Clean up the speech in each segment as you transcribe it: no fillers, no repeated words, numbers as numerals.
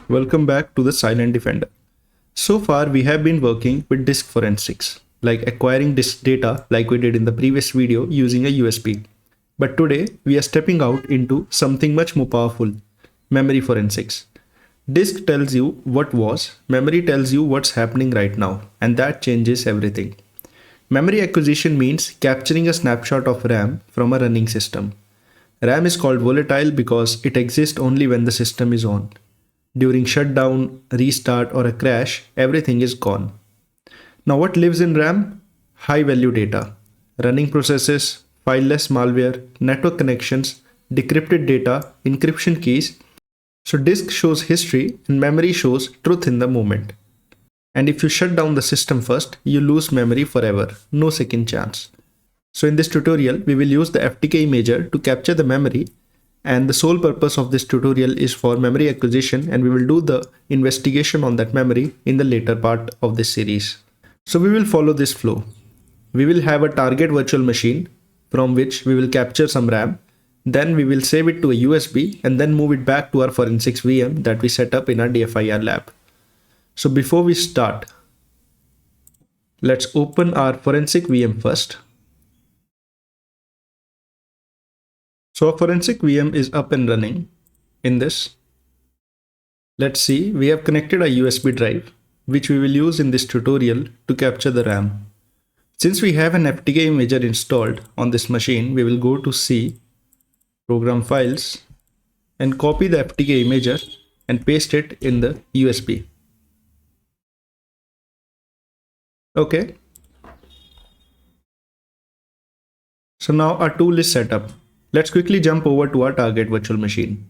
welcome back to the Silent Defender. So far we have been working with disk forensics, like acquiring disk data like we did in the previous video using a USB. But today we are stepping out into something much more powerful, memory forensics. Disk tells you what was, memory tells you what's happening right now, and that changes everything. Memory acquisition means capturing a snapshot of RAM from a running system. RAM is called volatile because it exists only when the system is on. During shutdown, restart, or a crash, everything is gone. Now, what lives in RAM? High value data, running processes, fileless malware, network connections, decrypted data, encryption keys. So, disk shows history and memory shows truth in the moment. And if you shut down the system first, you lose memory forever, no second chance. So in this tutorial, we will use the FTK Imager to capture the memory, and the sole purpose of this tutorial is for memory acquisition, and we will do the investigation on that memory in the later part of this series. So we will follow this flow. We will have a target virtual machine from which we will capture some RAM, then we will save it to a USB and then move it back to our forensics VM that we set up in our DFIR lab. So before we start, let's open our forensic VM first. So our forensic VM is up and running in this. Let's see, we have connected a USB drive, which we will use in this tutorial to capture the RAM. Since we have an FTK Imager installed on this machine, we will go to C, Program Files, and copy the FTK Imager and paste it in the USB. Okay. So now our tool is set up. Let's quickly jump over to our target virtual machine.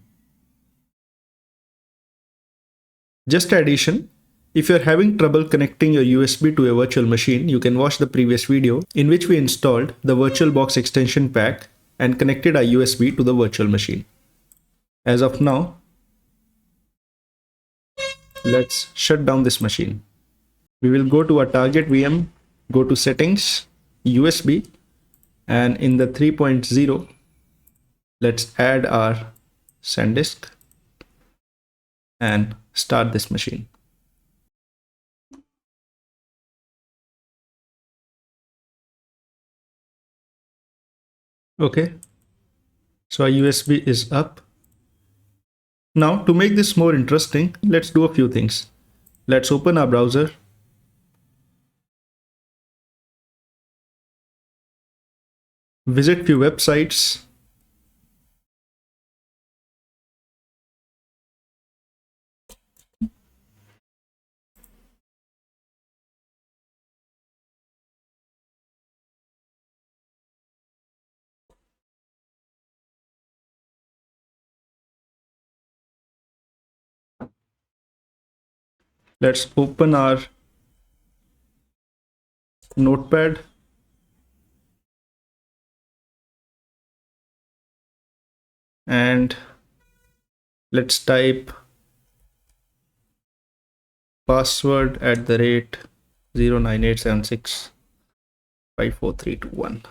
Just addition, if you're having trouble connecting your USB to a virtual machine, you can watch the previous video in which we installed the VirtualBox extension pack and connected our USB to the virtual machine. As of now, let's shut down this machine. We will go to our target VM, go to settings, USB, and in the 3.0, let's add our SanDisk and start this machine. Okay, so our USB is up. Now to make this more interesting, let's do a few things. Let's open our browser. Visit few websites. Let's open our notepad. And let's type password @ 09876543221.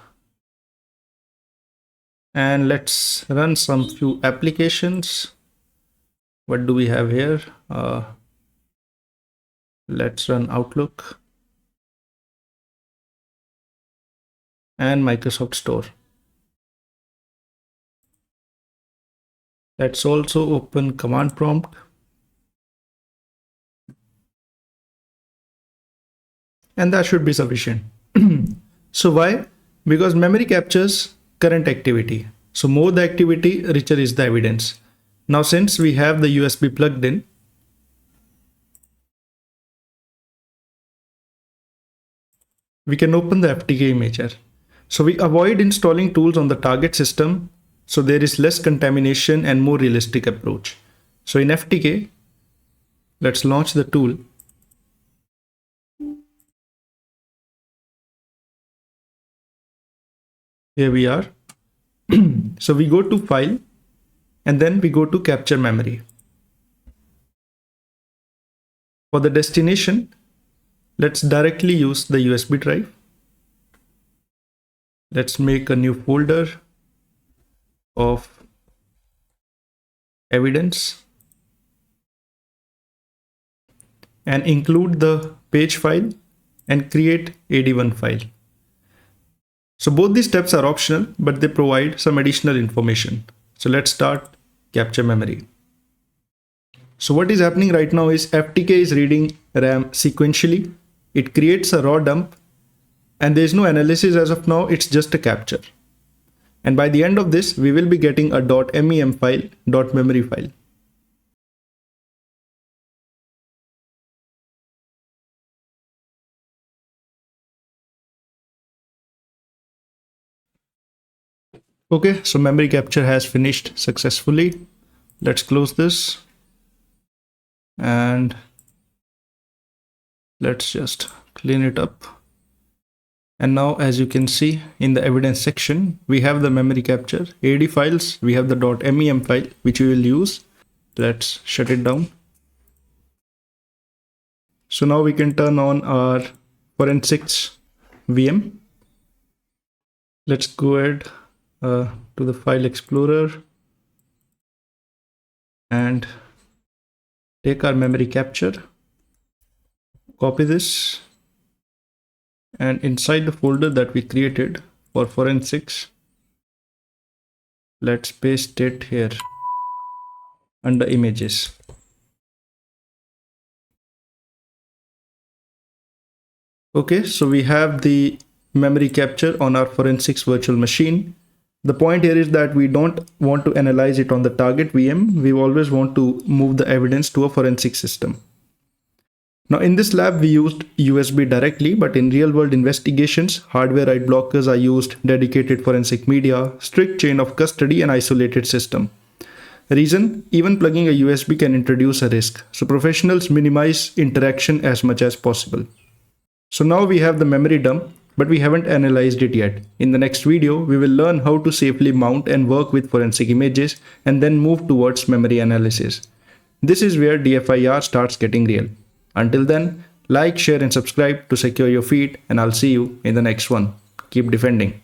And let's run some few applications. What do we have here? Let's run Outlook and Microsoft Store. Let's also open command prompt. And that should be sufficient. So why? Because memory captures current activity. So more the activity, richer is the evidence. Now since we have the USB plugged in, we can open the FTK Imager. So we avoid installing tools on the target system, so there is less contamination and more realistic approach. So in FTK, let's launch the tool. Here we are. So we go to File and then we go to Capture Memory. For the destination, let's directly use the USB drive. Let's make a new folder of evidence. and include the page file and create AD1 file. So both these steps are optional, but they provide some additional information. So let's start capture memory. So what is happening right now is FTK is reading RAM sequentially. It creates a raw dump and there is no analysis as of now, it's just a capture. And by the end of this, we will be getting a .mem file, .memory file. Okay, so memory capture has finished successfully. Let's close this and let's just clean it up. And now, as you can see in the evidence section, we have the memory capture AD files. We have the .mem file, which we will use. Let's shut it down. So now we can turn on our forensics VM. Let's go ahead to the file explorer and take our memory capture, copy this, and inside the folder that we created for forensics, let's paste it here under images. Okay, so we have the memory capture on our forensics virtual machine. The point here is that we don't want to analyze it on the target VM. We always want to move the evidence to a forensic system. Now in this lab, we used USB directly, but in real world investigations, hardware write blockers are used, dedicated forensic media, strict chain of custody and isolated system. Reason, even plugging a USB can introduce a risk. So professionals minimize interaction as much as possible. So now we have the memory dump, but we haven't analyzed it yet. In the next video, we will learn how to safely mount and work with forensic images and then move towards memory analysis. This is where DFIR starts getting real. Until then, like, share and subscribe to secure your feed, and I'll see you in the next one. Keep defending.